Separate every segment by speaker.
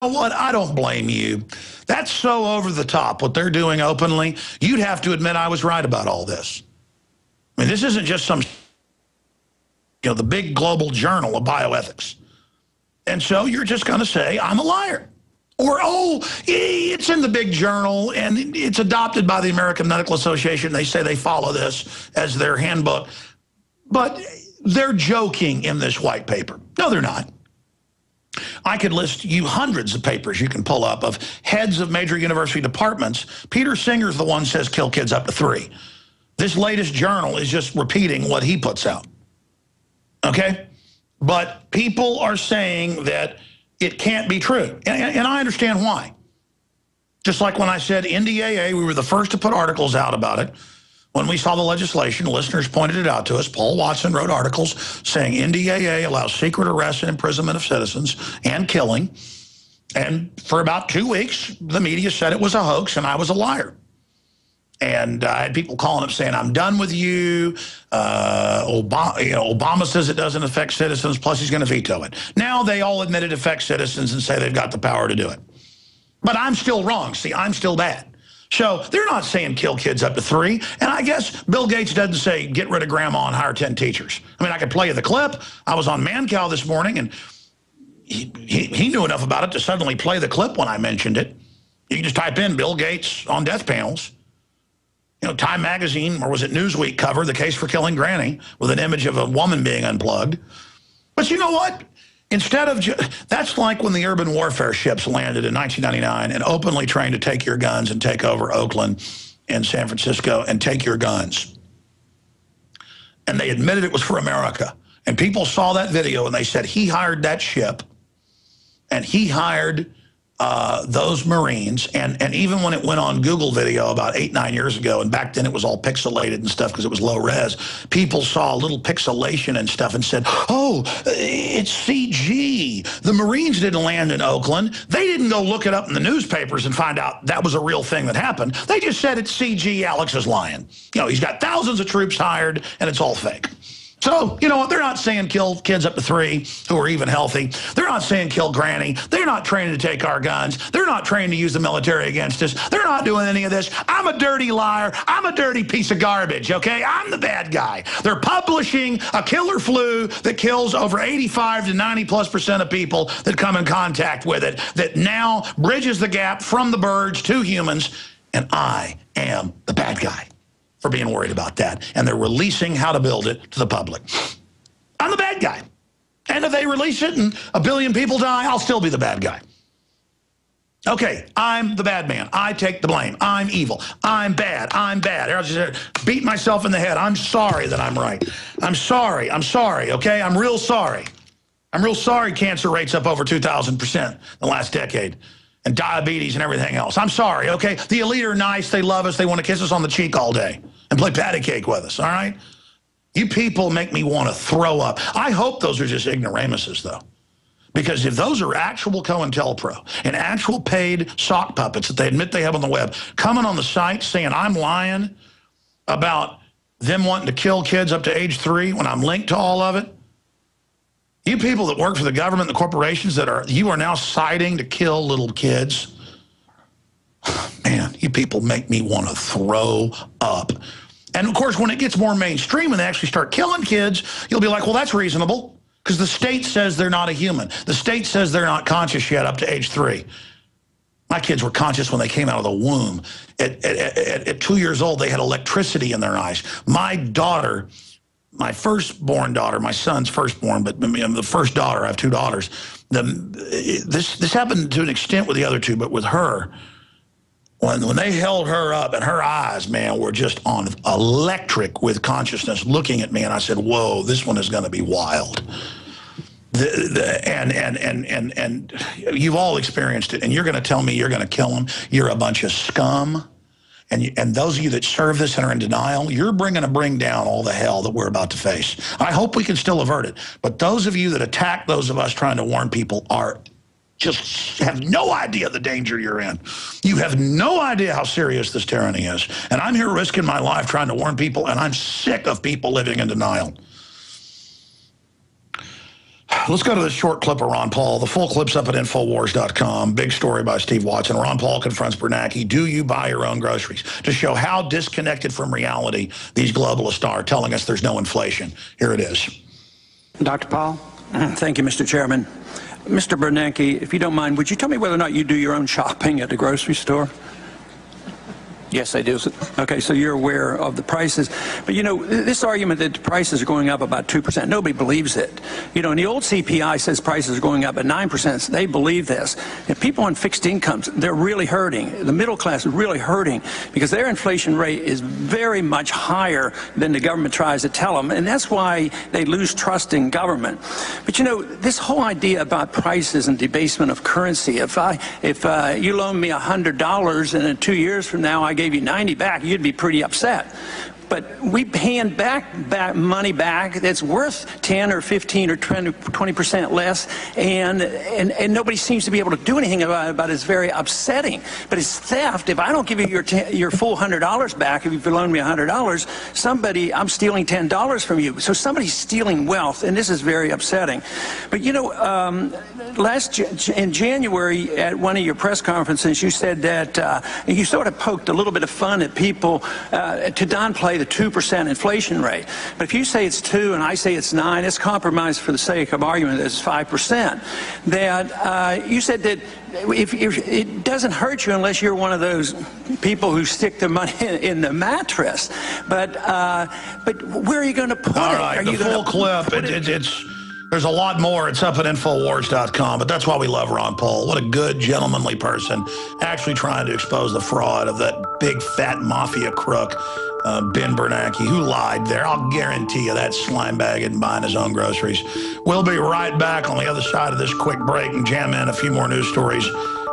Speaker 1: what? I don't blame you. That's so over the top, what they're doing openly. You'd have to admit I was right about all this. I mean, this isn't just some, the big global journal of bioethics. And so you're just going to say, I'm a liar. Or, oh, it's in the big journal, and it's adopted by the American Medical Association. They say they follow this as their handbook. But they're joking in this white paper. No, they're not. I could list you hundreds of papers you can pull up of heads of major university departments. Peter Singer's the one who says kill kids up to 3. This latest journal is just repeating what he puts out. Okay? But people are saying that it can't be true. And I understand why. Just like when I said NDAA, we were the first to put articles out about it. When we saw the legislation, listeners pointed it out to us. Paul Watson wrote articles saying NDAA allows secret arrest and imprisonment of citizens and killing. And for about 2 weeks, the media said it was a hoax and I was a liar. And I had people calling up saying, I'm done with you. Obama says it doesn't affect citizens, plus he's going to veto it. Now they all admit it affects citizens and say they've got the power to do it. But I'm still wrong. See, I'm still bad. So they're not saying kill kids up to 3. And I guess Bill Gates doesn't say get rid of grandma and hire 10 teachers. I mean, I could play you the clip. I was on Mancow this morning, and he knew enough about it to suddenly play the clip when I mentioned it. You can just type in Bill Gates on death panels. Time Magazine, or was it Newsweek cover, the case for killing Granny, with an image of a woman being unplugged. But you know what? Instead of, that's like when the urban warfare ships landed in 1999 and openly trained to take your guns and take over Oakland and San Francisco and take your guns. And they admitted it was for America. And people saw that video and they said he hired that ship and he hired those Marines, and even when it went on Google video about 8-9 years ago, and back then it was all pixelated and stuff because it was low res, people saw a little pixelation and stuff and said, oh, it's CG. The Marines didn't land in Oakland. They didn't go look it up in the newspapers and find out that was a real thing that happened. They just said it's CG, Alex is lying. He's got thousands of troops hired, and it's all fake. So, you know what, they're not saying kill kids up to 3 who are even healthy. They're not saying kill Granny. They're not trained to take our guns. They're not trained to use the military against us. They're not doing any of this. I'm a dirty liar. I'm a dirty piece of garbage, okay? I'm the bad guy. They're publishing a killer flu that kills over 85 to 90+% of people that come in contact with it, that now bridges the gap from the birds to humans, and I am the bad guy for being worried about that. And they're releasing how to build it to the public. I'm the bad guy. And if they release it and 1 billion people die, I'll still be the bad guy. Okay, I'm the bad man. I take the blame. I'm evil. I'm bad. I'm bad. I'll just beat myself in the head. I'm sorry that I'm right. I'm sorry, okay? I'm real sorry. I'm real sorry cancer rate's up over 2,000% the last decade. And diabetes and everything else. I'm sorry, okay? The elite are nice. They love us. They want to kiss us on the cheek all day and play patty cake with us, all right? You people make me want to throw up. I hope those are just ignoramuses, though. Because if those are actual COINTELPRO and actual paid sock puppets that they admit they have on the web, coming on the site saying I'm lying about them wanting to kill kids up to age 3 when I'm linked to all of it, you people that work for the government, the corporations you are now citing to kill little kids. Man, you people make me want to throw up. And of course, when it gets more mainstream and they actually start killing kids, you'll be like, well, that's reasonable. Because the state says they're not a human. The state says they're not conscious yet up to age 3. My kids were conscious when they came out of the womb. At 2 years old, they had electricity in their eyes. My daughter, my firstborn daughter, my son's firstborn, but the first daughter, I have 2 daughters. This happened to an extent with the other 2, but with her, when they held her up and her eyes, man, were just on electric with consciousness looking at me, and I said, whoa, this one is going to be wild. And you've all experienced it, and you're going to tell me you're going to kill them. You're a bunch of scum. And those of you that serve this and are in denial, you're bring down all the hell that we're about to face. I hope we can still avert it. But those of you that attack those of us trying to warn people just have no idea the danger you're in. You have no idea how serious this tyranny is. And I'm here risking my life trying to warn people, and I'm sick of people living in denial. Let's go to this short clip of Ron Paul. The full clip's up at Infowars.com. Big story by Steve Watson. Ron Paul confronts Bernanke. Do you buy your own groceries? To show how disconnected from reality these globalists are, telling us there's no inflation. Here it is.
Speaker 2: Dr. Paul? Thank you, Mr. Chairman. Mr. Bernanke, if you don't mind, would you tell me whether or not you do your own shopping at the grocery store? Yes, I do. Okay, so you're aware of the prices. But, you know, this argument that the prices are going up about 2%, nobody believes it. You know, and the old CPI says prices are going up at 9%. So they believe this. And people on fixed incomes, they're really hurting. The middle class is really hurting because their inflation rate is very much higher than the government tries to tell them. And that's why they lose trust in government. But, you know, this whole idea about prices and debasement of currency, if you loan me $100 and in 2 years from now I gave you 90 back, you'd be pretty upset. But we hand back money back that's worth 10 or 15 or 20% less, and nobody seems to be able to do anything about it. It's very upsetting. But it's theft. If I don't give you your full $100 back, if you loan me $100, I'm stealing $10 from you. So somebody's stealing wealth, and this is very upsetting. But you know, in January at one of your press conferences, you said that you sort of poked a little bit of fun at people to downplay the 2% inflation rate. But if you say it's 2 and I say it's 9, it's compromised for the sake of argument that it's 5%. That you said that if it doesn't hurt you unless you're one of those people who stick their money in the mattress. But where are you going to put it?
Speaker 1: All right, the full clip, there's a lot more. It's up at Infowars.com, but that's why we love Ron Paul. What a good, gentlemanly person, actually trying to expose the fraud of that big, fat mafia crook, Ben Bernanke, who lied there. I'll guarantee you that slime bag isn't buying his own groceries. We'll be right back on the other side of this quick break and jam in a few more news stories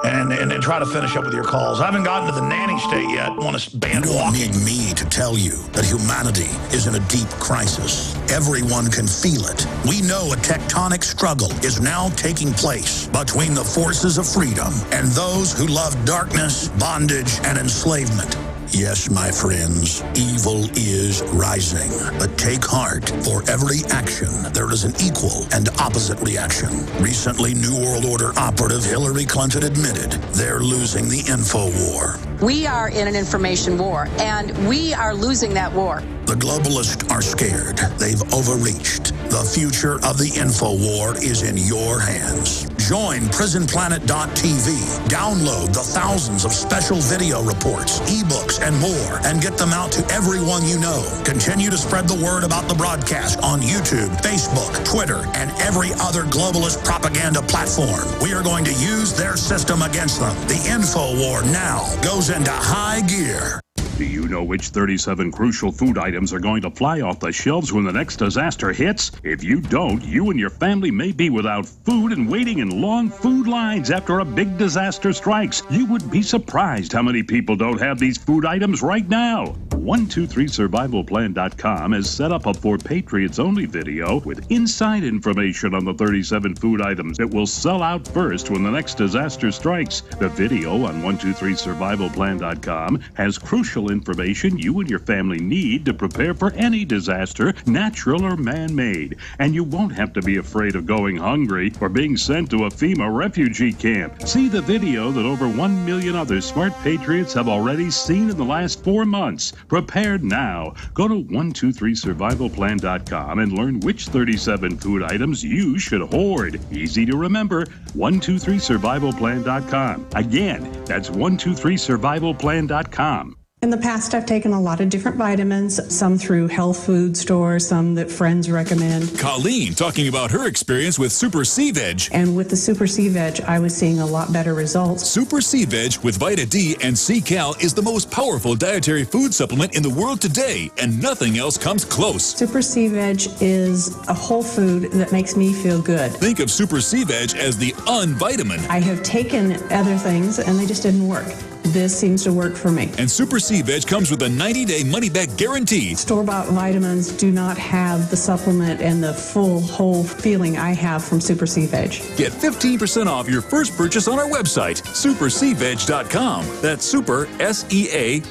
Speaker 1: and then try to finish up with your calls. I haven't gotten to the nanny state yet. Want to ban walking.
Speaker 3: You don't need me to tell you that humanity is in a deep crisis. Everyone can feel it. We know a tectonic struggle is now taking place between the forces of freedom and those who love darkness, bondage, and enslavement. Yes, my friends, evil is rising. But take heart. For every action, there is an equal and opposite reaction. Recently, New World Order operative Hillary Clinton admitted they're losing the info war.
Speaker 4: We are in an information war, and we are losing that war.
Speaker 3: The globalists are scared. They've overreached. The future of the info war is in your hands. Join PrisonPlanet.tv. Download the thousands of special video reports, ebooks, and more, and get them out to everyone you know. Continue to spread the word about the broadcast on YouTube, Facebook, Twitter, and every other globalist propaganda platform. We are going to use their system against them. The info war now goes into high gear.
Speaker 5: Do you know which 37 crucial food items are going to fly off the shelves when the next disaster hits? If you don't, you and your family may be without food and waiting in long food lines after a big disaster strikes. You would be surprised how many people don't have these food items right now. 123survivalplan.com has set up a For Patriots Only video with inside information on the 37 food items that will sell out first when the next disaster strikes. The video on 123survivalplan.com has crucial information you and your family need to prepare for any disaster, natural or man-made. And you won't have to be afraid of going hungry or being sent to a FEMA refugee camp. See the video that over 1 million other smart patriots have already seen in the last 4 months. Prepared now. Go to 123survivalplan.com and learn which 37 food items you should hoard. Easy to remember, 123survivalplan.com. Again, that's 123survivalplan.com.
Speaker 6: In the past, I've taken a lot of different vitamins, some through health food stores, some that friends recommend.
Speaker 7: Colleen talking about her experience with Super C-Veg.
Speaker 6: And with the Super C-Veg, I was seeing a lot better results.
Speaker 7: Super C-Veg with Vita D and C-Cal is the most powerful dietary food supplement in the world today, and nothing else comes close.
Speaker 6: Super C-Veg is a whole food that makes me feel good.
Speaker 7: Think of Super C-Veg as the unvitamin.
Speaker 6: I have taken other things, and they just didn't work. This seems to work for me.
Speaker 7: And Super C Veg comes with a 90-day money-back guarantee.
Speaker 6: Store-bought vitamins do not have the supplement and the full, whole feeling I have from Super C Veg.
Speaker 7: Get 15% off your first purchase on our website, supercveg.com. That's super, SEAVEG.com.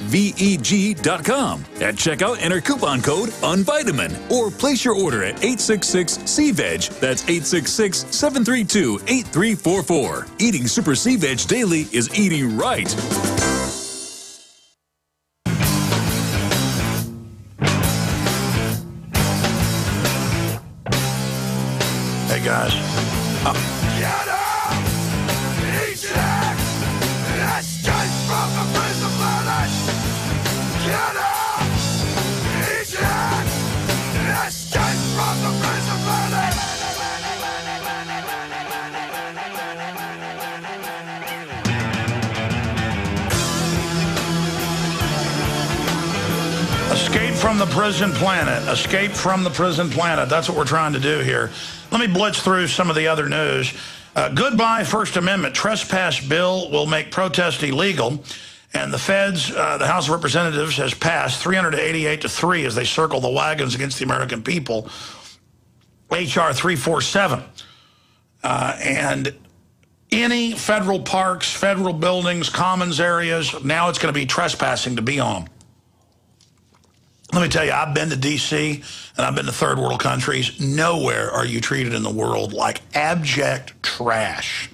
Speaker 7: At checkout, enter coupon code UNVITAMIN or place your order at 866-C-VEG. That's 866-732-8344. Eating Super C Veg daily is eating right.
Speaker 1: Hey, guys.
Speaker 8: Get up! Eject! Escape from the prison planet! Get up! Eject! Escape from the prison planet!
Speaker 1: Escape from the prison planet. Escape from the prison planet. That's what we're trying to do here. Let me blitz through some of the other news. Goodbye First Amendment. Trespass bill will make protest illegal. And the feds, the House of Representatives, has passed 388-3 as they circle the wagons against the American people. H.R. 347. And any federal parks, federal buildings, commons areas, now it's going to be trespassing to be on them. Let me tell you, I've been to D.C. and I've been to third world countries. Nowhere are you treated in the world like abject trash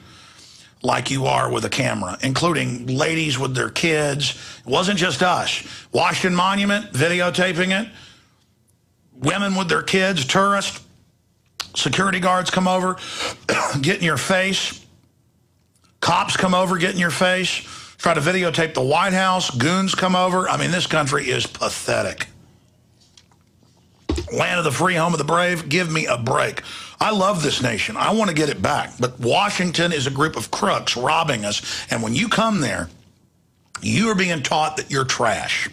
Speaker 1: like you are with a camera, including ladies with their kids. It wasn't just us. Washington Monument, videotaping it. Women with their kids, tourists, security guards come over, get in your face. Cops come over, get in your face, try to videotape the White House. Goons come over. I mean, this country is pathetic. Land of the free, home of the brave, give me a break. I love this nation. I want to get it back. But Washington is a group of crooks robbing us. And when you come there, you are being taught that you're trash.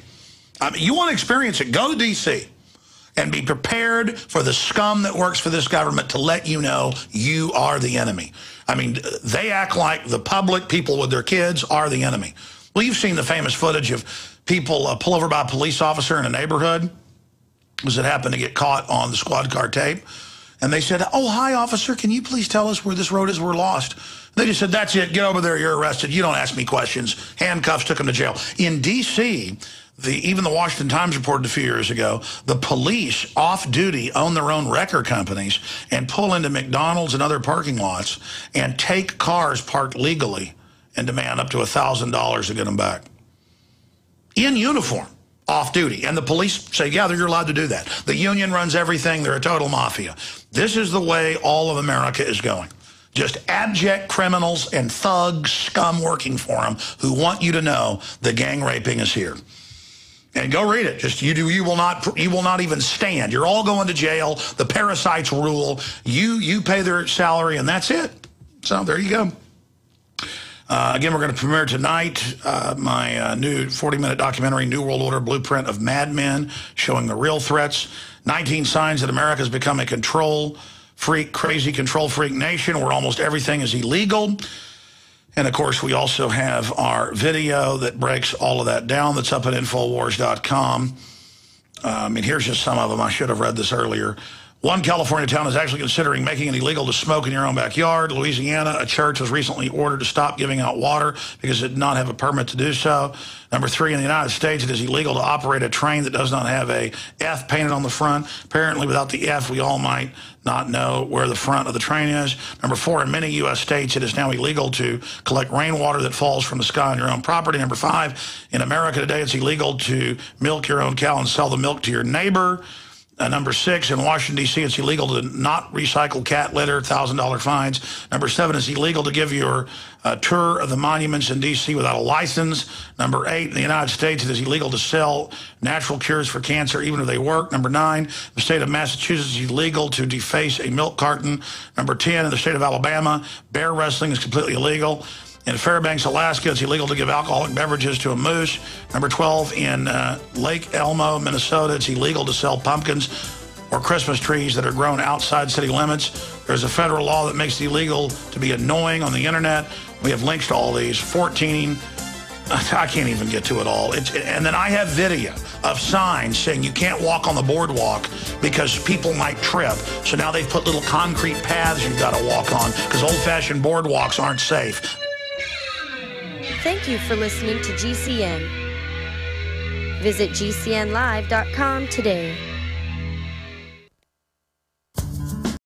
Speaker 1: I mean, you want to experience it, go to D.C. and be prepared for the scum that works for this government to let you know you are the enemy. I mean, they act like the public, people with their kids, are the enemy. Well, you've seen the famous footage of people pull over by a police officer in a neighborhood. Was it happened to get caught on the squad car tape. And they said, "Oh, hi, officer, can you please tell us where this road is? We're lost." They just said, "That's it, get over there, you're arrested. You don't ask me questions." Handcuffs, took them to jail. In D.C., even the Washington Times reported a few years ago, the police off-duty own their own wrecker companies and pull into McDonald's and other parking lots and take cars parked legally and demand up to $1,000 to get them back. In uniform. Off-duty. And the police say, yeah, you're allowed to do that. The union runs everything. They're a total mafia. This is the way all of America is going. Just abject criminals and thugs, scum working for them who want you to know the gang raping is here. And go read it. Just you will not even stand. You're all going to jail. The parasites rule. You pay their salary, and that's it. So there you go. Again, we're going to premiere tonight my new 40-minute documentary, New World Order Blueprint of Madmen, showing the real threats. 19 signs that America has become a control freak, crazy control freak nation where almost everything is illegal. And, of course, we also have our video that breaks all of that down that's up at Infowars.com. I mean, here's just some of them. I should have read this earlier. One California town is actually considering making it illegal to smoke in your own backyard. Louisiana, a church was recently ordered to stop giving out water because it did not have a permit to do so. Number 3, in the United States, it is illegal to operate a train that does not have a F painted on the front. Apparently, without the F, we all might not know where the front of the train is. Number 4, in many U.S. states, it is now illegal to collect rainwater that falls from the sky on your own property. Number 5, in America today, it's illegal to milk your own cow and sell the milk to your neighbor. Number 6, in Washington, D.C., it's illegal to not recycle cat litter, $1,000 fines. Number 7, it's illegal to give your tour of the monuments in D.C. without a license. Number 8, in the United States, it is illegal to sell natural cures for cancer, even if they work. Number 9, the state of Massachusetts, it's illegal to deface a milk carton. Number 10, in the state of Alabama, bear wrestling is completely illegal. In Fairbanks, Alaska, it's illegal to give alcoholic beverages to a moose. Number 12, in Lake Elmo, Minnesota, it's illegal to sell pumpkins or Christmas trees that are grown outside city limits. There's a federal law that makes it illegal to be annoying on the internet. We have links to all these. 14, I can't even get to it all. And then I have video of signs saying you can't walk on the boardwalk because people might trip. So now they've put little concrete paths you've got to walk on because old-fashioned boardwalks aren't safe.
Speaker 9: Thank you for listening to GCN. Visit GCNlive.com today.